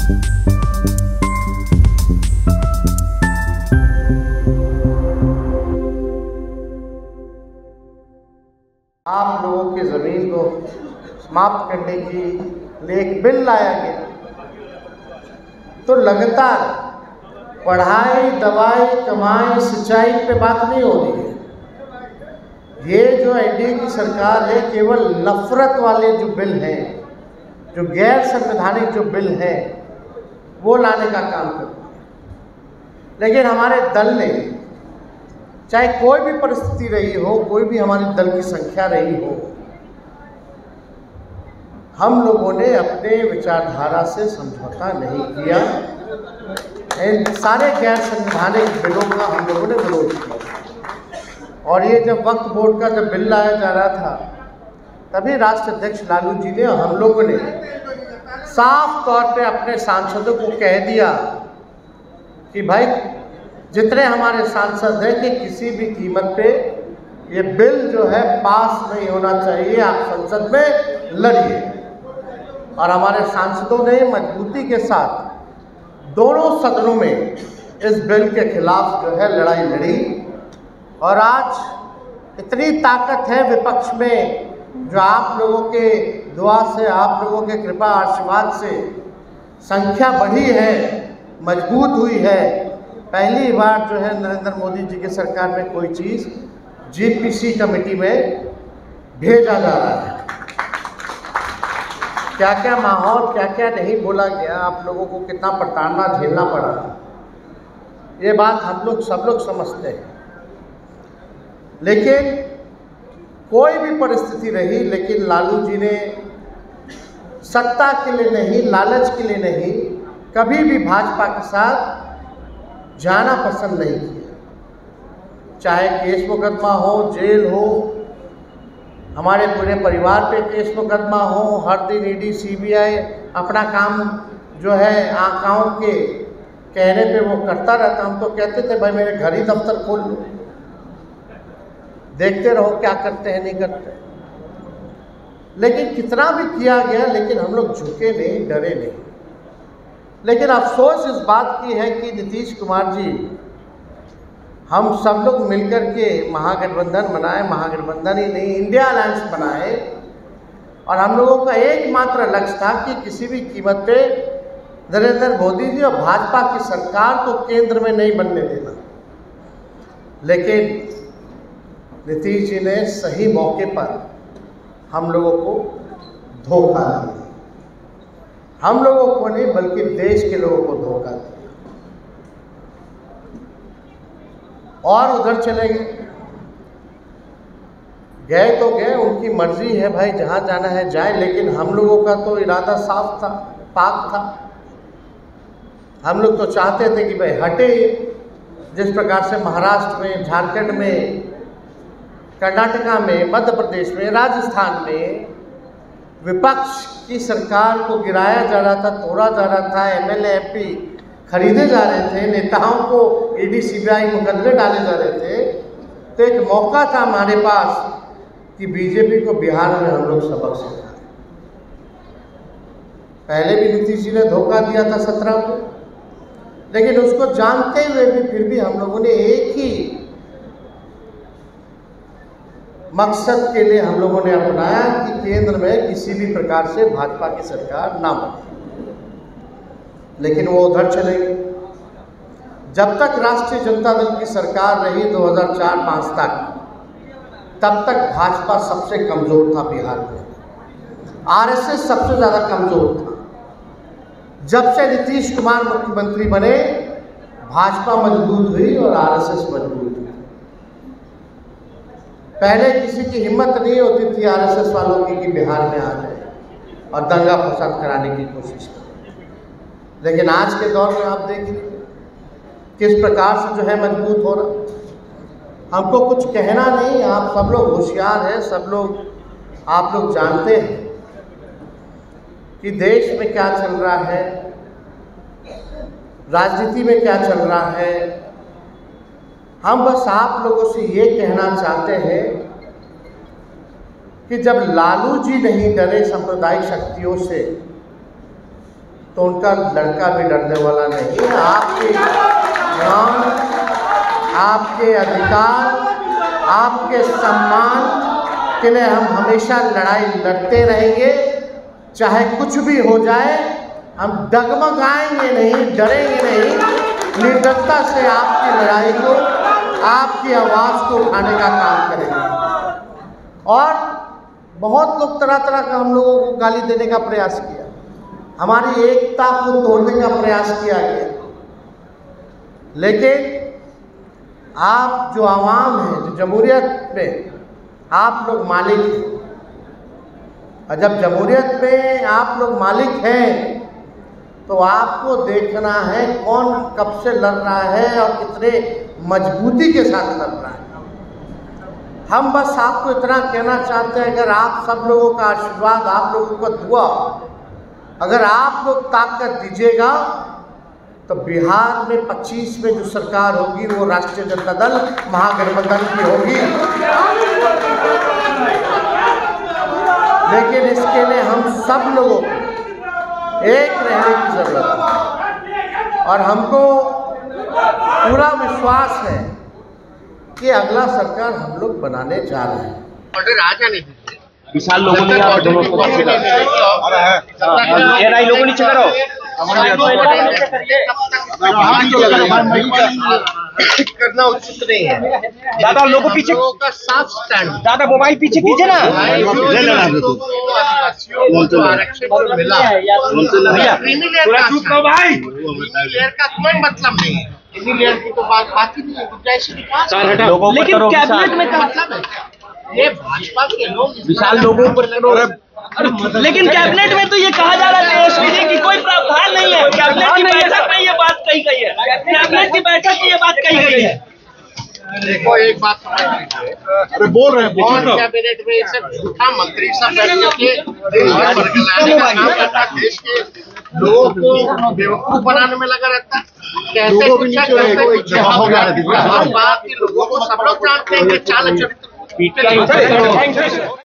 आप लोगों की ज़मीन को समाप्त करने की लिए एक बिल लाया गया, तो लगातार पढ़ाई, दवाई, कमाई, सिंचाई पे बात नहीं हो रही है। ये जो एनडीए की सरकार है, केवल नफरत वाले जो बिल हैं, जो गैर संवैधानिक जो बिल हैं, वो लाने का काम करती है। लेकिन हमारे दल ने, चाहे कोई भी परिस्थिति रही हो, कोई भी हमारी दल की संख्या रही हो, हम लोगों ने अपने विचारधारा से समझौता नहीं किया। इन सारे गैर संवैधानिक बिलों का हम लोगों ने विरोध किया। और ये जब वक्फ बोर्ड का जब बिल लाया जा रहा था, तभी राष्ट्र अध्यक्ष लालू जी ने और हम लोगों ने साफ तौर पे अपने सांसदों को कह दिया कि भाई, जितने हमारे सांसद हैं कि किसी भी कीमत पे ये बिल जो है पास नहीं होना चाहिए, आप संसद में लड़िए। और हमारे सांसदों ने मजबूती के साथ दोनों सदनों में इस बिल के खिलाफ जो है लड़ाई लड़ी। और आज इतनी ताकत है विपक्ष में, जो आप लोगों के दुआ से, आप लोगों के कृपा आशीर्वाद से संख्या बढ़ी है, मजबूत हुई है। पहली बार जो है नरेंद्र मोदी जी की सरकार में कोई चीज़ जीपीसी कमेटी में भेजा जा रहा है। क्या क्या माहौल, क्या क्या नहीं बोला गया, आप लोगों को कितना प्रताड़ना झेलना पड़ा, ये बात हम लोग सब लोग समझते हैं। लेकिन कोई भी परिस्थिति रही, लेकिन लालू जी ने सत्ता के लिए नहीं, लालच के लिए नहीं, कभी भी भाजपा के साथ जाना पसंद नहीं किया। चाहे केस मुकदमा हो, जेल हो, हमारे पूरे परिवार पे केस मुकदमा हो, हर दिन ईडी सीबीआई अपना काम जो है आकाओं के कहने पे वो करता रहता। हम तो कहते थे भाई मेरे घर ही दफ्तर खोल लो, देखते रहो क्या करते हैं नहीं करते। लेकिन कितना भी किया गया, लेकिन हम लोग झुके नहीं, डरे नहीं। लेकिन अफसोस इस बात की है कि नीतीश कुमार जी, हम सब लोग मिलकर के महागठबंधन बनाए, महागठबंधन ही नहीं इंडिया अलायंस बनाए, और हम लोगों का एकमात्र लक्ष्य था कि किसी भी कीमत पे नरेंद्र मोदी जी और भाजपा की सरकार को केंद्र में नहीं बनने देना। लेकिन नीतीश जी ने सही मौके पर हम लोगों को धोखा दिया। हम लोगों को नहीं, बल्कि देश के लोगों को धोखा दिया। और उधर चले गए तो गए, उनकी मर्जी है भाई, जहाँ जाना है जाए। लेकिन हम लोगों का तो इरादा साफ था, पाक था। हम लोग तो चाहते थे कि भाई हटे। जिस प्रकार से महाराष्ट्र में, झारखंड में, कर्नाटका में, मध्य प्रदेश में, राजस्थान में विपक्ष की सरकार को गिराया जा रहा था, तोड़ा जा रहा था, एमएलए एमपी खरीदे जा रहे थे, नेताओं को ईडी सीबीआई मुकदमे डाले जा रहे थे, तो एक मौका था हमारे पास कि बीजेपी को बिहार में हम लोग सबक सिखाएं। पहले भी नीतीश जी ने धोखा दिया था 17 को, लेकिन उसको जानते हुए भी फिर भी हम लोगों ने एक ही मकसद के लिए हम लोगों ने अपनाया कि केंद्र में किसी भी प्रकार से भाजपा की सरकार ना बने। लेकिन वो उधर चले गए। जब तक राष्ट्रीय जनता दल की सरकार रही 2004-05 तक, तब तक भाजपा सबसे कमज़ोर था बिहार में, आरएसएस सबसे ज़्यादा कमज़ोर था। जब से नीतीश कुमार मुख्यमंत्री बने, भाजपा मजबूत हुई और आरएसएस मजबूत हुई। पहले किसी की हिम्मत नहीं होती थी आरएसएस वालों की कि बिहार में आ जाए और दंगा फसाद कराने की कोशिश करें। लेकिन आज के दौर में आप देखिए किस प्रकार से जो है मजबूत हो रहा। हमको कुछ कहना नहीं, आप सब लोग होशियार हैं, सब लोग आप लोग जानते हैं कि देश में क्या चल रहा है, राजनीति में क्या चल रहा है। हम बस आप लोगों से ये कहना चाहते हैं कि जब लालू जी नहीं डरे सांप्रदायिक शक्तियों से, तो उनका लड़का भी डरने वाला नहीं है। आपके ज्ञान, आपके अधिकार, आपके सम्मान के लिए हम हमेशा लड़ाई लड़ते रहेंगे। चाहे कुछ भी हो जाए, हम डगमगाएंगे नहीं, डरेंगे नहीं, निर्भीकता से आपकी लड़ाई को, आपकी आवाज़ को उठाने का काम करेंगे। और बहुत लोग तरह तरह का हम लोगों को गाली देने का प्रयास किया, हमारी एकता को तोड़ने का प्रयास किया गया, लेकिन आप जो आवाम हैं, जो जमहूरियत में आप लोग मालिक हैं, और जब जमहूरियत में आप लोग मालिक हैं तो आपको देखना है कौन कब से लड़ रहा है और कितने मजबूती के साथ लड़ रहा है। हम बस आपको इतना कहना चाहते हैं, अगर आप सब लोगों का आशीर्वाद, आप लोगों का दुआ, अगर आप लोग ताकत दीजिएगा तो बिहार में 25 में जो सरकार होगी वो राष्ट्रीय जनता दल महागठबंधन की होगी। लेकिन इसके लिए हम सब लोगों को एक रहने की जरूरत है और हमको पूरा विश्वास है कि अगला सरकार हम लोग बनाने जा रहे हैं। विशाल लोगों ने लोगों नीचे करो करना उचित नहीं है। दादा लोगों पीछे का साफ स्टैंड, दादा मोबाइल पीछे कीजिए ना। आरक्षण मिला क्रीमी का कोई मतलब नहीं है, क्रीमी लेयर की तो बात ही नहीं है। लेकिन कैबिनेट में मतलब है ये भाजपा के लोग विशाल लोगों पर, लेकिन कैबिनेट में तो ये कहा जा रहा है तेजस्वी जी की कोई प्रावधान नहीं है। कैबिनेट की बैठक में ये बात कही गई है, कैबिनेट की बैठक में ये बात कही गई है। देखो एक बात समझ लीजिए, अरे बोल रहे हैं और कैबिनेट में सब झूठा मंत्री सब बैठ के दिन भर बरगलाने का काम करता, देश के लोगों को बेवकूफ बनाने में लगा रहता। कहते कुछ हर बात के लोगों को सब लोग जानते हैं कि चाल चरित्र